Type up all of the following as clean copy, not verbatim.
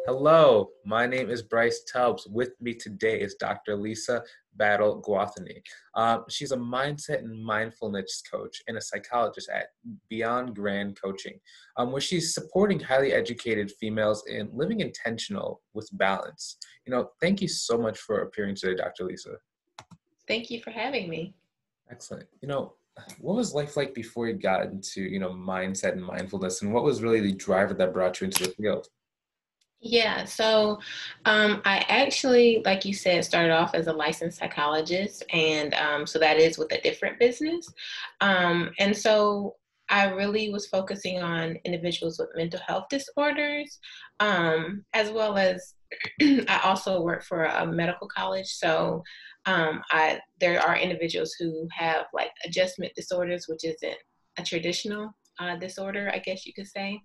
Hello, my name is Bryce Tubbs. With me today is Dr. Lisa Battle Guathany. She's a mindset and mindfulness coach and a psychologist at Beyond Grand Coaching, where she's supporting highly educated females in living intentional with balance. Thank you so much for appearing today, Dr. Lisa. Thank you for having me. Excellent. What was life like before you got into, mindset and mindfulness, and what was really the driver that brought you into the field? Yeah, so I actually, like you said, started off as a licensed psychologist, and so that is with a different business. And so I really was focusing on individuals with mental health disorders, as well as I also work for a medical college. So there are individuals who have like adjustment disorders, which isn't a traditional disorder, I guess you could say.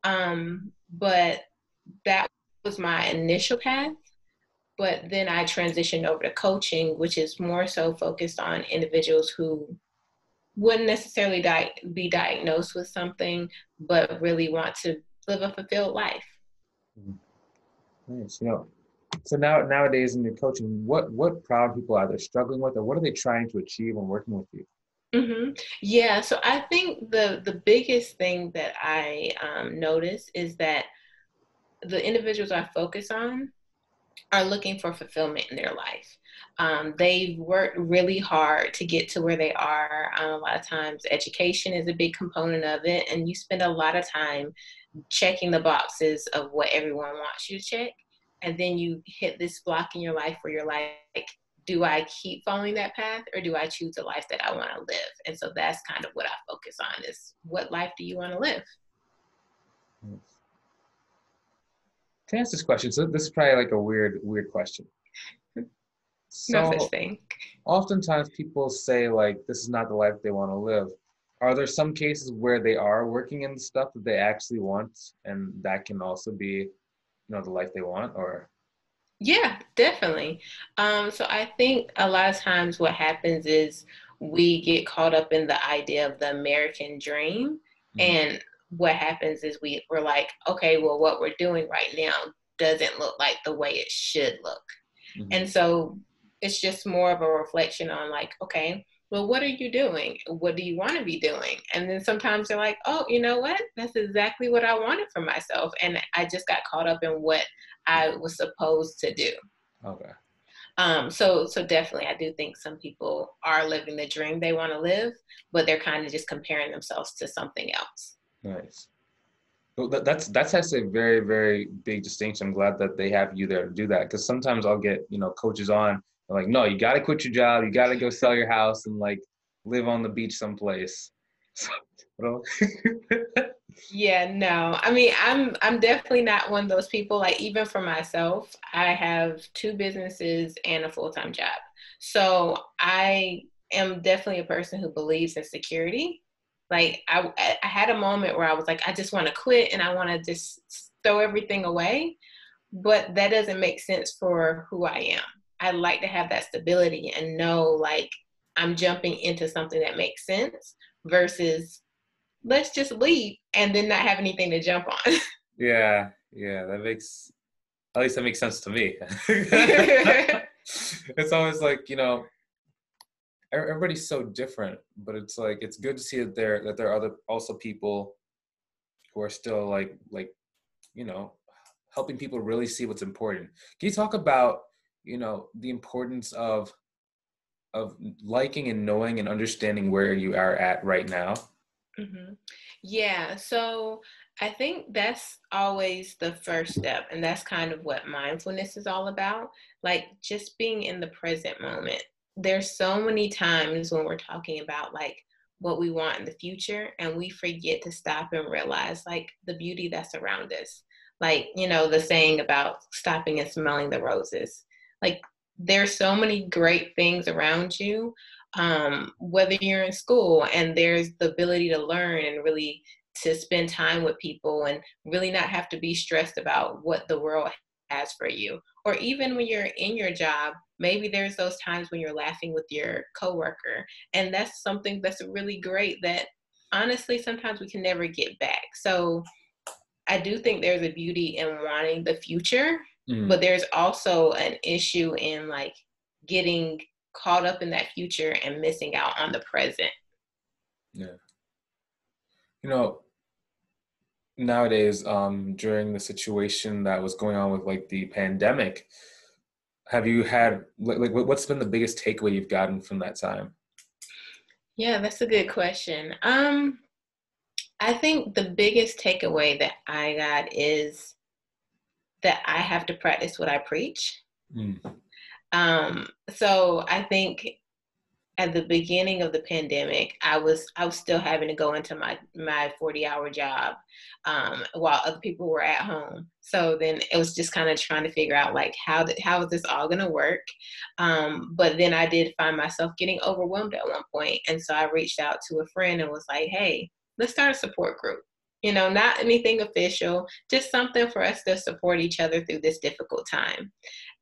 But that was my initial path. But then I transitioned over to coaching, which is more so focused on individuals who wouldn't necessarily be diagnosed with something, but really want to live a fulfilled life. Mhm. Nice. So nowadays in your coaching, what problem people are either struggling with, or what are they trying to achieve when working with you? Yeah, so I think the biggest thing that I notice is that the individuals I focus on are looking for fulfillment in their life. They've worked really hard to get to where they are. A lot of times, education is a big component of it, and you spend a lot of time checking the boxes of what everyone wants you to check. And then you hit this block in your life where you're like, do I keep following that path or do I choose a life that I want to live? And so that's kind of what I focus on is what life do you want to live? Nice. To answer this question, so this is probably like a weird question. No such So thing. oftentimes people say like this is not the life they want to live. Are there some cases where they are working in the stuff that they actually want, and that can also be, the life they want, or? Yeah, definitely. So I think a lot of times what happens is we get caught up in the idea of the American dream. Mhm. And what happens is we're like, okay, well, what we're doing right now doesn't look like the way it should look. Mhm. And so it's just more of a reflection on like, okay, well, what are you doing? What do you want to be doing? And then sometimes they're like, oh, you know what? That's exactly what I wanted for myself. And I just got caught up in what I was supposed to do. Okay. So definitely, I do think some people are living the dream they want to live, but they're kind of just comparing themselves to something else. Nice. Well, that's actually a very big distinction. I'm glad that they have you there to do that, because sometimes I'll get coaches on. They're like, no, you got to quit your job. You got to go sell your house and like live on the beach someplace. So, well, Yeah, no. I mean, I'm definitely not one of those people. Like even for myself, I have two businesses and a full-time job. So I am definitely a person who believes in security. Like I had a moment where I was like, I just want to quit and I want to just throw everything away, but that doesn't make sense for who I am. I like to have that stability and know like I'm jumping into something that makes sense versus let's just leave and then not have anything to jump on. yeah, that makes at least that makes sense to me. It's always like everybody's so different, but it's like it's good to see that there are other also people who are still like you know helping people really see what's important. Can you talk about the importance of liking and knowing and understanding where you are at right now? hmm Yeah, so I think that's always the first step, and that's kind of what mindfulness is all about. Like just being in the present moment. There's so many times when we're talking about like what we want in the future, and we forget to stop and realize like the beauty that's around us. Like, the saying about stopping and smelling the roses. Like, there's so many great things around you, whether you're in school and there's the ability to learn and really to spend time with people and really not have to be stressed about what the world has for you. Or even when you're in your job, maybe there's those times when you're laughing with your coworker. And that's something that's really great that honestly sometimes we can never get back. So I do think there's a beauty in wanting the future, Mm, but there's also an issue in like getting caught up in that future and missing out on the present. yeah. You know, nowadays, during the situation that was going on with like the pandemic, have you had what's been the biggest takeaway you've gotten from that time? Yeah, that's a good question. I think the biggest takeaway that I got is that I have to practice what I preach. Mm, So I think at the beginning of the pandemic, I was still having to go into my 40-hour job while other people were at home. So then it was just kind of trying to figure out like how is this all going to work. But then I did find myself getting overwhelmed at one point, and so I reached out to a friend and was like, "Hey, let's start a support group." Not anything official, just something for us to support each other through this difficult time.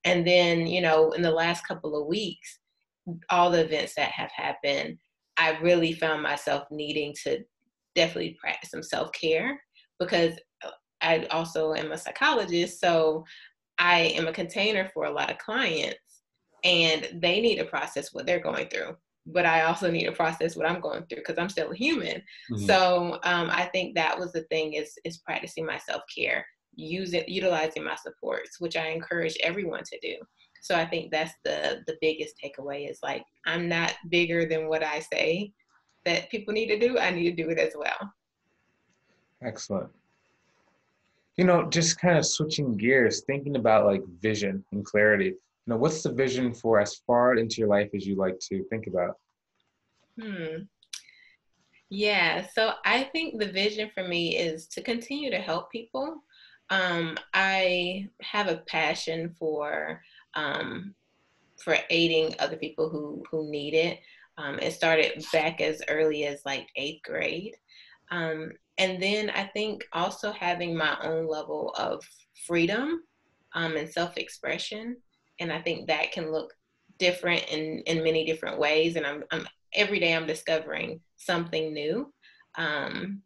And then, in the last couple of weeks, all the events that have happened, I really found myself needing to definitely practice some self care because I also am a psychologist. So I am a container for a lot of clients and they need to process what they're going through. But I also need to process what I'm going through because I'm still a human. mhm. So I think that was the thing is practicing my self care, utilizing my supports, which I encourage everyone to do. So I think that's the biggest takeaway is like I'm not bigger than what I say that people need to do. I need to do it as well. Excellent. Just kind of switching gears, thinking about like vision and clarity. What's the vision for as far into your life as you like to think about? Hmm. Yeah, so I think the vision for me is to continue to help people. I have a passion um, for aiding other people who need it. It started back as early as like eighth grade, and then I think also having my own level of freedom and self expression, and I think that can look different in many different ways. And I'm every day I'm discovering something new. Um,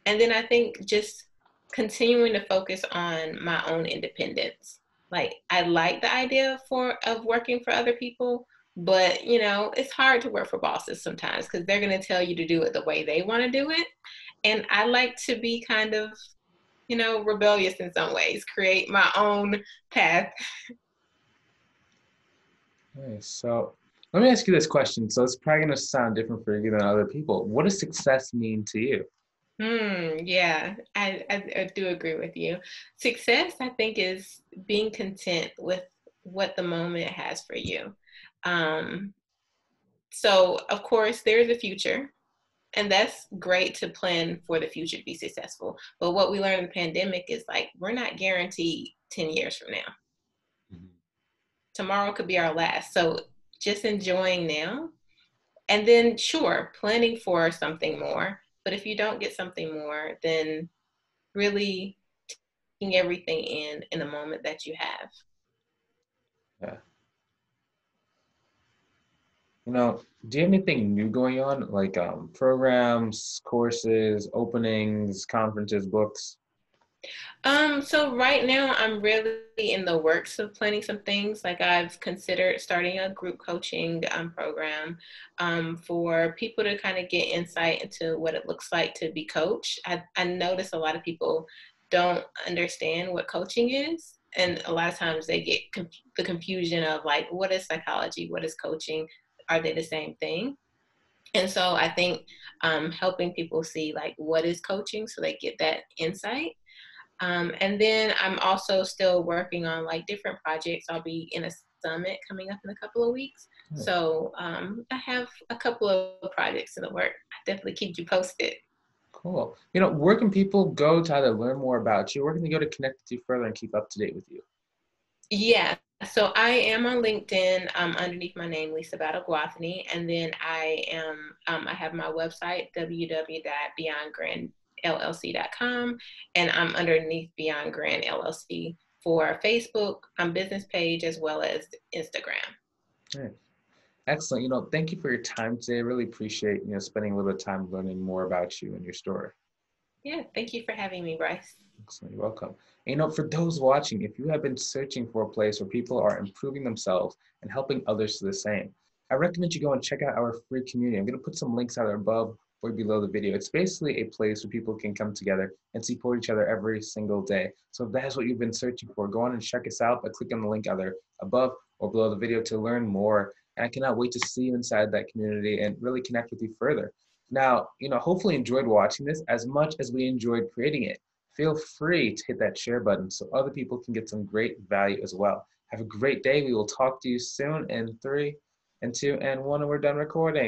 and then I think just continuing to focus on my own independence. Like I like the idea of working for other people, but it's hard to work for bosses sometimes because they're going to tell you to do it the way they want to do it. And I like to be kind of, rebellious in some ways, create my own path. Nice. So let me ask you this question. So it's probably going to sound different for you than other people. What does success mean to you? Yeah, I do agree with you. Success, I think, is being content with what the moment has for you. Um, so, of course, there's a future, and that's great to plan for the future to be successful. But what we learned in the pandemic is like, we're not guaranteed 10 years from now. Mhm. Tomorrow could be our last. So, just enjoying now. And then, sure, planning for something more. But if you don't get something more, then really taking everything in the moment that you have. Yeah. Do you have anything new going on, like programs, courses, openings, conferences, books? So right now I'm really in the works of planning some things. Like I've considered starting a group coaching program for people to kind of get insight into what it looks like to be coached. I notice a lot of people don't understand what coaching is. And a lot of times they get the confusion of like, what is psychology? What is coaching? Are they the same thing? And so I think helping people see like what is coaching so they get that insight. And then I'm also still working on like different projects. I'll be in a summit coming up in a couple of weeks. Hmm, So I have a couple of projects in the work. I definitely keep you posted. cool. Where can people go to either learn more about you, or where can they go to connect with you further and keep up to date with you? Yeah. So I am on LinkedIn underneath my name, Lisa Battle Guathany. And then I have my website, www.beyondgrandllc.com. And I'm underneath Beyond Grand LLC for Facebook, business page, as well as Instagram. Right. Excellent. Thank you for your time today. I really appreciate, spending a little bit of time learning more about you and your story. Yeah, thank you for having me, Bryce. Excellent. You're welcome. And, for those watching, if you have been searching for a place where people are improving themselves and helping others do the same, I recommend you go and check out our free community. I'm going to put some links either above or below the video. It's basically a place where people can come together and support each other every single day. So if that is what you've been searching for, go on and check us out by clicking on the link either above or below the video to learn more. And I cannot wait to see you inside that community and really connect with you further. Now, hopefully you enjoyed watching this as much as we enjoyed creating it. Feel free to hit that share button so other people can get some great value as well. Have a great day. We will talk to you soon in 3 and 2 and 1, and we're done recording.